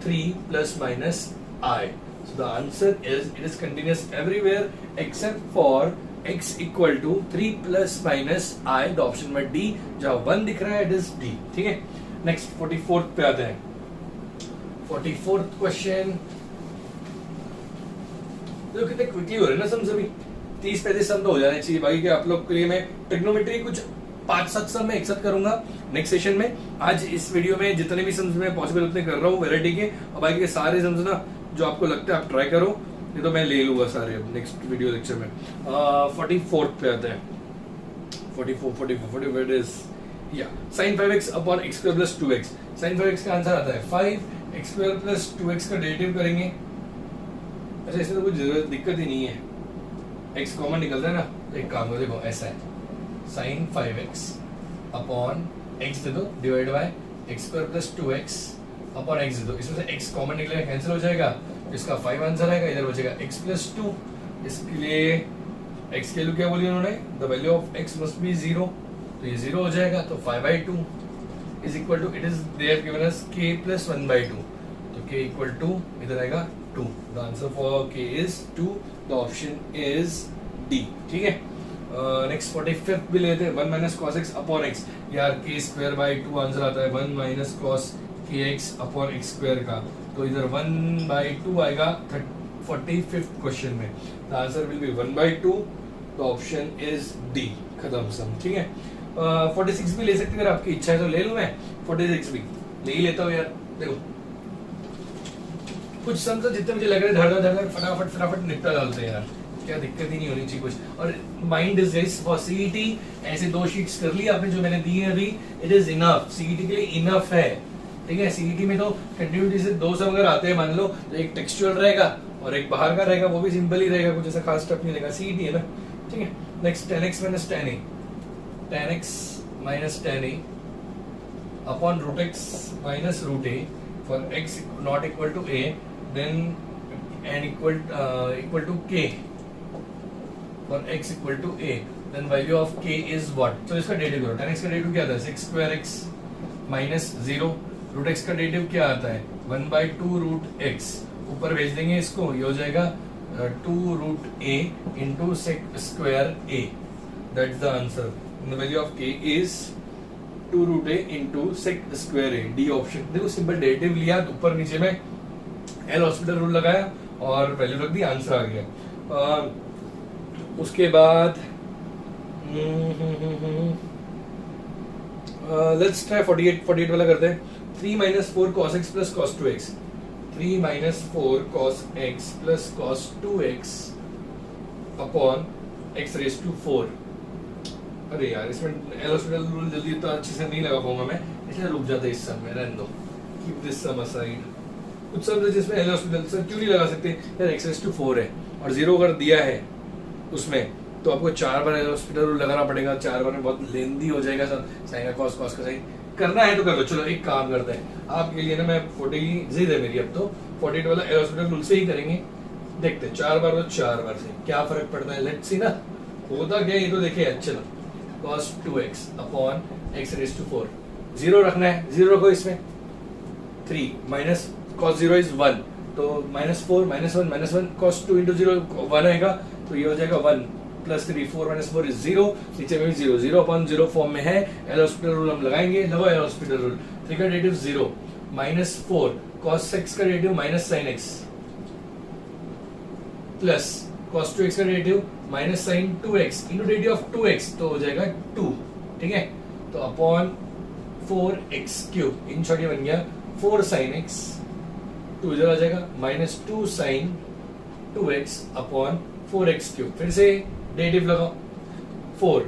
3 plus minus i। So the answer is it is continuous everywhere except for x equal to 3 plus minus i, the option में D, जहां 1 दिख रहा है इट इज D। ठीक है, नेक्स्ट 44th पे आते हैं। 44th क्वेश्चन देखो कितने क्विकली हो रहे हैं ना सम, सभी 30-35 सम तो हो जाने चाहिए। बाकी के आप लोग के लिए मैं ट्रिग्नोमेट्री कुछ 5-7 सम में एक साथ करूंगा नेक्स्ट सेशन में। आज इस वीडियो में जितने भी सम्स में पॉसिबल उतने कर रहा हूँ वैरायटी के, और बाकी के सारे सम्स ना जो आपको लगता है आप ट्राई करो, नहीं तो मैं ले लूंगा सारे नेक्स्ट वीडियो लेक्चर में। 44th पे आते हैं, 44 इज या sin 5x upon x square plus 2x। sin 5x का आंसर आता है 5x स्क्वायर प्लस 2x का डेरिवेटिव करेंगे। अच्छा इसमें तो कुछ जरूरत दिक्कत ही नहीं है, x कॉमन निकलता है ना, तो एक काम करो, देखो ऐसा है sin 5x अपॉन x दे दो divide by x square plus 2x upon x दे दो, इसमें से x कॉमन निकलेगा कैंसिल हो जाएगा, इसका 5 आंसर आएगा, इधर बचेगा x प्लस 2। इसके लिए x के लिए क्या बोली उन्होंने, the value of x must be 0, तो ये 0 हो जाएगा, तो 5/2 is equal to, it is they have given us k plus 1/2, तो k इक्वल टू इधर आएगा 2, the answer for k is 2, the option is D। ठीक है, नेक्स्ट 45th भी लेते हैं, 1 minus cos x upon x। यार k स्क्वायर बाय 2 आंसर आता है 1 minus cos kx upon x square का, तो इधर 1/2 आएगा 45th क्वेश्चन में, the answer will be 1/2, the option is D। खत्म सम। ठीक है, 46 भी ले सकते अगर आपकी इच्छा है तो ले लूं मैं, 46 भी ले ही लेता हूँ यार। देखो कुछ सम तो जितने मुझे लग रहे धड़ फटाफट निपटा डालते हैं यार, क्या दिक्कत ही नहीं होनी चाहिए कुछ। और mind is this for CET, ऐसे 2 शीट्स कर ली आपने जो मैंने दी है अभी, इट इज इनफ, सीईटी के लिए इनफ है। ठीक है, सीईटी में तो कंटिन्यूटी से 2 सम अगर आते हैं मान लो, तो एक टेक्सचुअल रहेगा और एक बाहर का रहेगा, वो भी सिंपल ही रहेगा, कुछ ऐसा खास स्टेप नहीं रहेगा, सीईटी है ना। ठीक है, next 10x minus 10a, 10x minus 10a upon root x minus root a for x not equal to a, then and equal to k for x equal to a, then value of k is what? So इसका डेरिवेटिव करो, 10x का डेरिवेटिव क्या आता है 6 square x minus 0, root x का डेरिवेटिव क्या आता है 1/2 root x, ऊपर भेज देंगे इसको, ये हो जाएगा 2 root a into sec square a. That's the answer. The value of k is 2 root a into sec square a. D option. देखो सिंपल डेरिवेटिव लिया, ऊपर नीचे में एल हॉस्पिटल रूल लगाया और वैल्यू रख दी, आंसर आ गया. उसके बाद लेट्स ट्राई 48 वाला करते हैं. 3 minus 4 cos x plus cos 2x. 3 minus 4 cos x plus cos 2x upon x raised to 4. अरे यार इसमें एल हॉस्पिटल रूल जल्दी तो अच्छे से नहीं लगा पाऊंगा मैं, इसलिए रुक जाते इस सम में, रहने दो. Keep this sum aside. कुछ सम जिसमें एल हॉस्पिटल सर क्यों नहीं लगा सकते यार, x raised to 4 है और 0 अगर दिया है उसमें तो आपको 4 बार एल हॉस्पिटल रूल लगाना पड़ेगा. 4 बार में बहुत लेंदी हो जाएगा सर. साइन का cos का साइन करना है तो कर लो. चलो एक काम करते हैं आपके लिए ना, मैं 40 जिद है मेरी अब तो 48 वाला एल हॉस्पिटल रूल से ही करेंगे. देखते हैं 4 बार तो 4 बार से क्या फर्क पड़ता है. लेट्स सी ना होता क्या ये तो देखे. अच्छा cos 2x upon x raised to 4. 0 रखना है, 0 रखो इसमें. 3 माइनस cos 0 इज 1 तो -4 -1 cos 2 into 0 1 आएगा तो ये हो जाएगा 1 प्लस 3 4 माइनस 4 इज 0. नीचे में भी 0 0 अपॉन 0 फॉर्म में है. एल हॉस्पिटल रूल हम लगाएंगे. लगाओ एल हॉस्पिटल रूल. 3 का डेरिवेटिव 0 -4 cos x का derivative minus sin x plus cos 2x का derivative minus sin 2x into derivative of 2x तो हो जाएगा 2. ठीक है तो upon 4x cube. In short ये बन गया 4 sin x. 2 इधर आ जाएगा -2 sin 2x upon 4x cube. फिर से डेरिवेटिव लगाओ. 4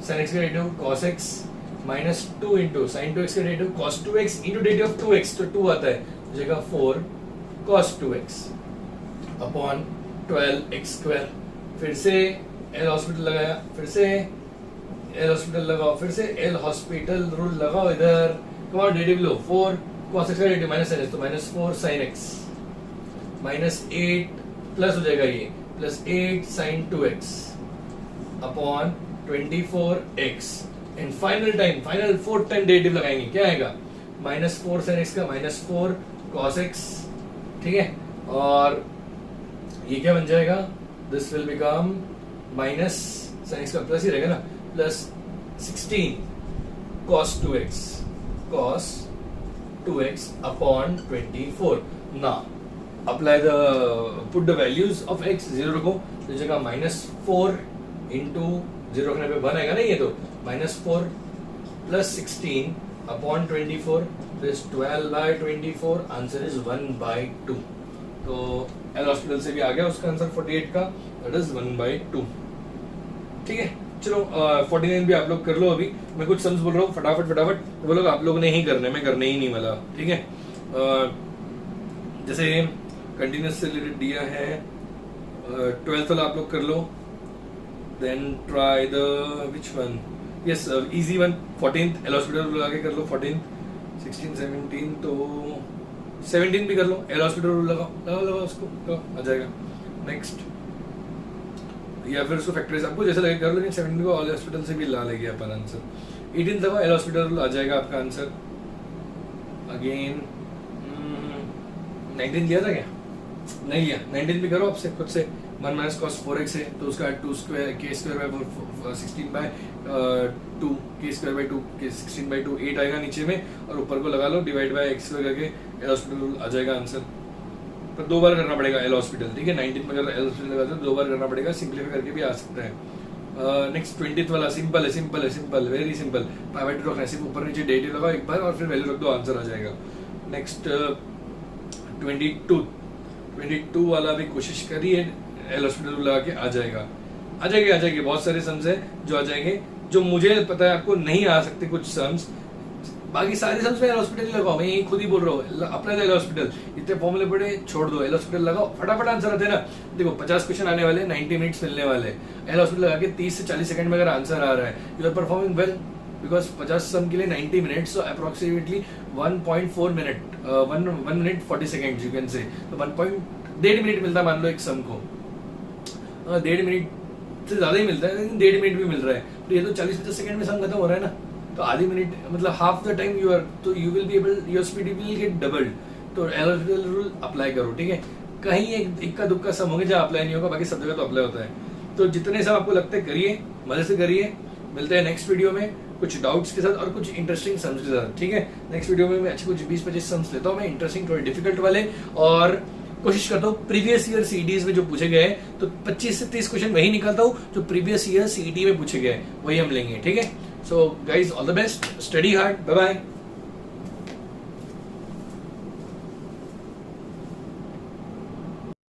sin x का derivative cos x minus 2 into sin 2x का derivative cos 2x into derivative of 2x तो 2 आता है हो जाएगा 4 cos 2x upon 12x square. फिर से एल हॉस्पिटल लगाया. फिर से एल हॉस्पिटल लगाओ. फिर से एल हॉस्पिटल रूल लगाओ. इधर कमाओ डेरिवेटिव लो. 4 cos x का डेरिवेटिव माइनस sin x तो -4 sin x -8 प्लस हो जाएगा ये plus 8 sin 2x upon 24x. And final fourth time derivative लगाएंगे. क्या आएगा -4 sin x का -4 cos x. ठीक है और ये क्या बन जाएगा. This will become minus sin x का प्लस ही रहेगा ना plus 16 cos 2x upon 24. Now apply the put the values of x. 0 रखो तो जगह -4 into 0 रखने पे 1 आएगा ना. ये तो -4 plus 16 upon 24 is 12 by 24. Answer is 1/2. तो एल हॉस्पिटल से भी आ गया उसका आंसर 48 का. That is 1/2. ठीक है चलो 49 भी आप लोग कर लो. अभी मैं कुछ सम्स बोल रहा हूँ फटाफट वो लोग आप लोग ने ही करने, मैं करने ही नहीं वाला. ठीक है जैसे कंटिन्यूस से रिलेटेड दिया है 12th वाला आप लोग कर लो. Then try the which one. Yes easy one 14th L hospital लगा के कर लो. 14th 16 17 तो 17 भी कर लो. एल हॉस्पिटल लगाओ उसको आ जाएगा. नेक्स्ट या फिर उसको फैक्टराइज आपको जैसे लगे कर लो. लेकिन 17 को एल हॉस्पिटल से भी ला लेगी अपन आंसर. 18 लगाओ एल हॉस्पिटल आ जाएगा आपका आंसर. अगेन 19 लिया था क्या, नहीं लिया. 19 भी करो आपसे खुद से. 1 minus cos 4x है तो उसका 2 square k square by 16 by 2 k square by 2 k 16 by 2 8 आएगा नीचे में और ऊपर को लगा लो डिवाइड बाय x स्क्वायर करके एल हॉस्पिटल आ जाएगा आंसर. पर 2 बार करना पड़ेगा एल हॉस्पिटल. ठीक है 19 में अगर एल हॉस्पिटल लगा तो 2 बार करना पड़ेगा. सिंपलीफाई करके भी आ सकता है. नेक्स्ट 20th वाला सिंपल है वेरी सिंपल. पाइवट रखना है सिर्फ ऊपर नीचे डेरिवेटिव लगाओ एक बार और फिर वैल्यू रख दो आंसर आ जाएगा. नेक्स्ट 22 वाला भी कोशिश करिए. एल हॉस्पिटल लगा के आ जाएगी. बहुत सारे सम्स है जो आ जाएंगे जो मुझे पता है आपको नहीं आ सकते कुछ सम्स. बाकी सारे सम्स में एल हॉस्पिटल लगाओ. मैं खुद ही बोल रहा हूँ अपना एल हॉस्पिटल. इतने फॉर्मूले पड़े छोड़ दो. एल हॉस्पिटल लगाओ फटाफट आंसर आते हैं ना. देखो 50 क्वेश्चन आने वाले 90 मिनट्स मिलने वाले. एल हॉस्पिटल लगा के 30 से 40 सेकंड में अगर आंसर आ रहा है you are performing well because 50 sum के लिए 90 minutes so approximately 1.4 minute 1 minute 40 second you can say. तो 1.5 मिनट मिलता है मान लो एक सम को. 1.5 मिनट से ज्यादा ही मिलता है लेकिन 1.5 मिनट भी मिल रहा है. तो ये तो 40-50 सेकंड में सम खत्म हो रहा है ना. तो आधी मिनट मतलब half the time you are तो you will be able your speed will get doubled. तो एल हॉस्पिटल रूल अप्लाई करो. ठीक है कहीं एक इक्का दुक्का सम होंगे जहाँ अप्लाई नहीं होगा, बाकी सब जगह तो अप्लाई होता है। तो जितने सब आपको लगते हैं करिए, मजे से करिए। मिलते हैं नेक्स्ट वीडियो में कुछ डाउट्स के साथ और कुछ इंटरेस्टिंग सम्स के साथ, ठीक है। नेक्स्ट वीडियो में मैं अच्छे कुछ 20-25 सम्स लेता हूँ मैं, इंटरेस्टिंग थोड़े डिफिकल्ट वाले, और कोशिश करता हूँ प्रीवियस ईयर सीडीज में जो पूछे गए तो 25 से 30 क्वेश्चन वही निकालता हूँ जो प्रीवियस ईयर सीडी में पूछे गए, वही हम लेंगे, ठीक है। So guys all the best, study hard, bye bye.